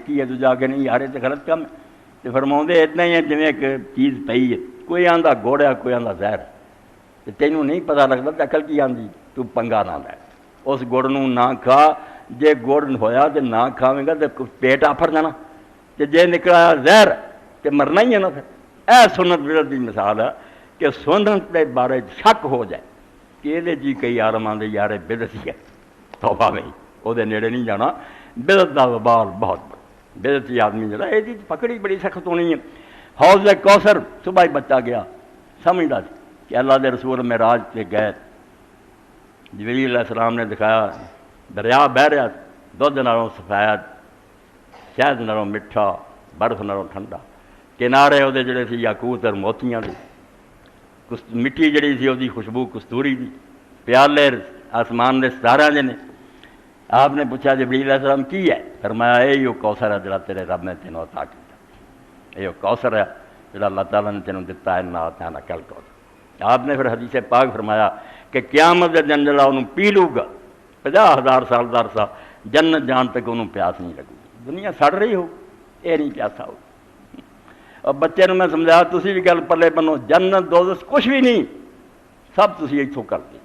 نیکی ہے، دوجا کہ نہیں یار یہ غلط کام ہے۔ تو فرماؤندے اتنا ہی ہے جویں ایک چیز پئی ہے، کوئی آندا گڑ ہے کوئی آندا زہر ہے، تو تینوں نہیں پتہ لگتا تو عقل کی آندی، تو پنگا نہ لے، اس گڑ نوں نہ کھا، جے گڑ ہویا تو نہ کھاویں گا تو پیٹ آفر جانا، تو جے نکلا زہر تو مرنا ہی ہے نا۔ پھر اے سنت بدعت دی مثال ہے کہ سنت کے بارے شک ہو جائے کہ یہ جی کئی عالم آندے یار بدعت ہی ہے، توبہ نہیں، وہ نیڑے نہیں جانا، بدعت دا وبال بہت بڑا، بدعتی آدمی جڑا یہ پکڑی بڑی سخت ہونی ہے۔ حوض کوثر صبح ہی بچہ گیا، سمجھتا سی کہ اللہ دے رسول معراج سے گئے، جبریل علیہ السلام نے دکھایا دریا بہہ رہا، دودھ نالوں سفید، شہد نالوں میٹھا، برف نالوں ٹھنڈا، کنارے وہ جڑے سی یاقوت اور موتیاں دی، مٹی جڑی سی وہ خوشبو کستوری دی، پیالے آسمان دے ستارے دے نے۔ آپ نے پوچھا جبریل علیہ السلام کی ہے؟ فرمایا یہ کوثر ہے جڑا تیرے رب نے تینوں عطا کیا، یہ کوثر ہے جڑا اللہ تعالیٰ نے تینوں دتا ہے، نہ تینا کل کو۔ آپ نے پھر حدیث پاک فرمایا کہ قیامت دے دن جڑا انہوں پی لوں گا 50,000 سال دا عرصہ، جنت جان تک انہوں پیاس نہیں لگی، دنیا سڑ رہی ہو یہ نہیں پیاسا ہو۔ اور بچے نے میں سمجھایا تسی بھی گل پلے بنو، جنت دوزخ کچھ بھی نہیں، سب تسی اتوں کر دی،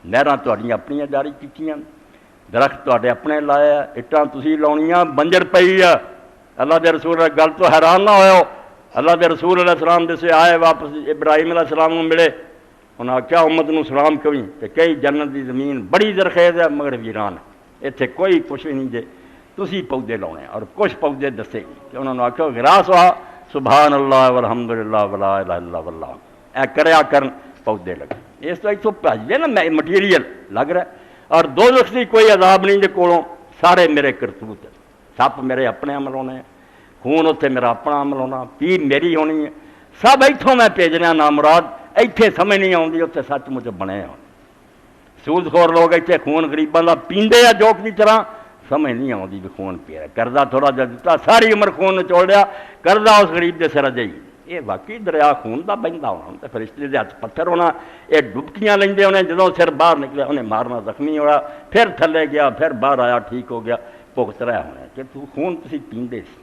نہراں تہاڈیاں اپنیاں جاری کیتیاں، درخت تہاڈے اپنے لائے، اٹاں تسی لاؤنیاں، بنجر پئی ہے۔ اللہ دے رسول گل تو حیران نہ ہوئے، اللہ دے رسول علیہ السلام دے سے آئے واپس ابراہیم علیہ السلام کو ملے، انہوں نے کیا امت نو سلام کوئی کہ کئی جنت دی زمین بڑی زرخیز ہے مگر ویران ہے، اتنے کوئی کچھ بھی نہیں دے، تسی پودے لاؤنے اور کچھ پودے دسے کہ انہوں نے آخیا گراس ہوا سبحان اللہ والحمدللہ ولا الہ الا اللہ، اے کریا کرن پودے لگے، اس تو اتوں بھجدے نا مٹیریل لگ رہا ہے۔ اور دوزخ دی کوئی عذاب نہیں دے کولوں، سارے میرے کرتوت، سپ میرے اپنے عمل ہونے، خون اتنے میرا اپنا عمل ہونا، پی میری ہونی ہے، سب اتوں میں بھیجنا نامراد، ایتھے سمجھ نہیں آتی اتنے سچ مچ بنے ہو۔ سود خور لوگ اتنے خون غریباں دا پیندے آ جوک کی طرح، سمجھ نہیں آتی بھی خون پی رہا، قرضہ تھوڑا جا دتا ساری عمر خون نچوڑ لیا، قرضہ اس غریب دے سر جائی، یہ واقعی دریا خون دا بہندا ہونا، تو فرشتے دے ہاتھ پتھر ہونا، یہ ڈبکیاں لیندے ہونے، جدوں سر باہر نکلے انہیں مارنا زخمی ہوا، پھر تھلے گیا، پھر باہر آیا ٹھیک ہو گیا، بھگت رہا ہونا کہ تو خون تسی پیندے سی۔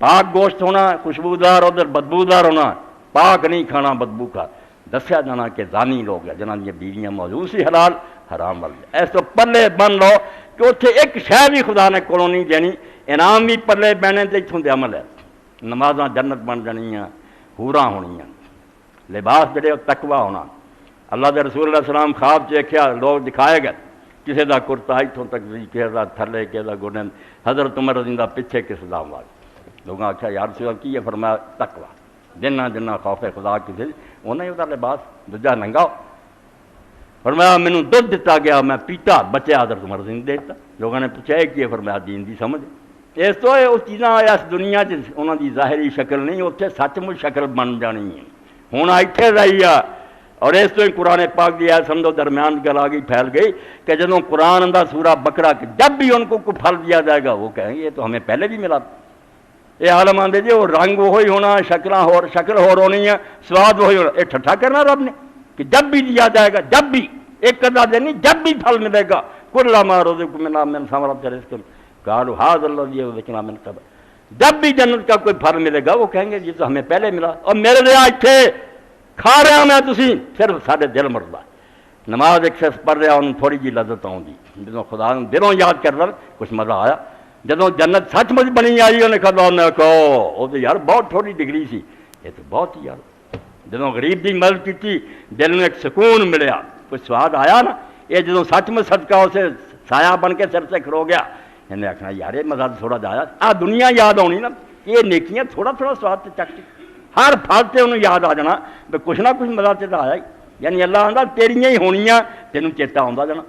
پاک گوشت ہونا خوشبودار، ادھر بدبودار ہونا، پاک نہیں کھانا بدبو کا، دسیا جانا کہ زانی لوگ ہیں جنہاں دی بیویاں موجود سی حلال حرام والے، اس تو پلے بن لو کہ اتنے ایک شے بھی خدا نے کولوں نہیں دینی، انعام بھی پلے بہنے تے اتوں دے عمل ہے، نمازاں جنت بن جانیاں، حوراں ہونیاں، لباس جڑے تقویٰ ہونا۔ اللہ دے رسول علیہ السلام خواب دیکھیا، لوگ دکھائے گئے، کسی دا کرتا اتوں تک کسی دا تھلے کسی دا گڈن، حضرت عمر رضی اللہ پیچھے کس دا آواز، لوگوں نے آخیا یا رسول اللہ کی ہے؟ فرمایا تقویٰ، جنہ جنہ خوف خدا کسی انہیں وہ لباس دوجا ننگا ہو۔ فرمایا مینوں دودھ دتا گیا میں پیتا، بچے حضرت عمر رضی اللہ دیتا، لوگوں نے پوچھا کی ہے؟ فرمایا دین دی سمجھ۔ اس تو وہ چیزاں اس دنیا انہوں دی ظاہری شکل نہیں، اتنے سچ مچ شکل بن جانی ہے، ہوں اتنے رہی ہے۔ اور اس تو ہی قرآن پاک دی ہے سمجھو درمیان گل آ گئی پھیل گئی کہ جدوں قرآن دا سورہ بقرہ جب بھی ان کو کوئی پھل دیا جائے گا وہ کہیں گے یہ تو ہمیں پہلے بھی ملا، یہ عالم آندے جی وہ رنگ وہی ہونا، شکل ہور ہونی ہے، سواد وہی ہونا، یہ ٹھٹھا کرنا رب نے کہ جب بھی دیا جائے گا، جب بھی ایک ادا دن نہیں، جب بھی پھل ملے گا، کلما رزقوا من ثمرۃ رزق قالوا ھذا الذی رزقنا من قبل، جب بھی جنت کا کوئی پھل ملے گا وہ کہیں گے یہ تو ہمیں پہلے ملا، اور میرے لیے اتنے کھا رہا میں تسی صرف سارے دل مردا۔ نماز ایک شخص پڑھ رہا انہوں تھوڑی جی لذت آؤں، جدوں خدا دلوں یاد کر رہا کچھ مزہ آیا، جدوں جنت سچ مچ بنی آئی انہیں کہا وہ تو یار بہت تھوڑی ڈگری سی، یہ تو بہت ہی یار، جدوں غریب کی مدد کی دل میں ایک سکون ملیا، کوئی سواد آیا نا، یہ جدوں سچ مچ صدقہ اسے سایہ بن کے سر سے کھرو گیا، انہیں آخنا یار یہ مزہ تھوڑا جایا، آ دنیا یاد آنی نا، یہ نیکیاں تھوڑا تھوڑا سواد سے چک ہر پھل سے انہوں یاد آ جانا بھی کچھ نہ کچھ مزہ سے آیا ہی، یعنی اللہ آندا تیریاں ہی ہونیاں تینوں چیتا آتا جانا۔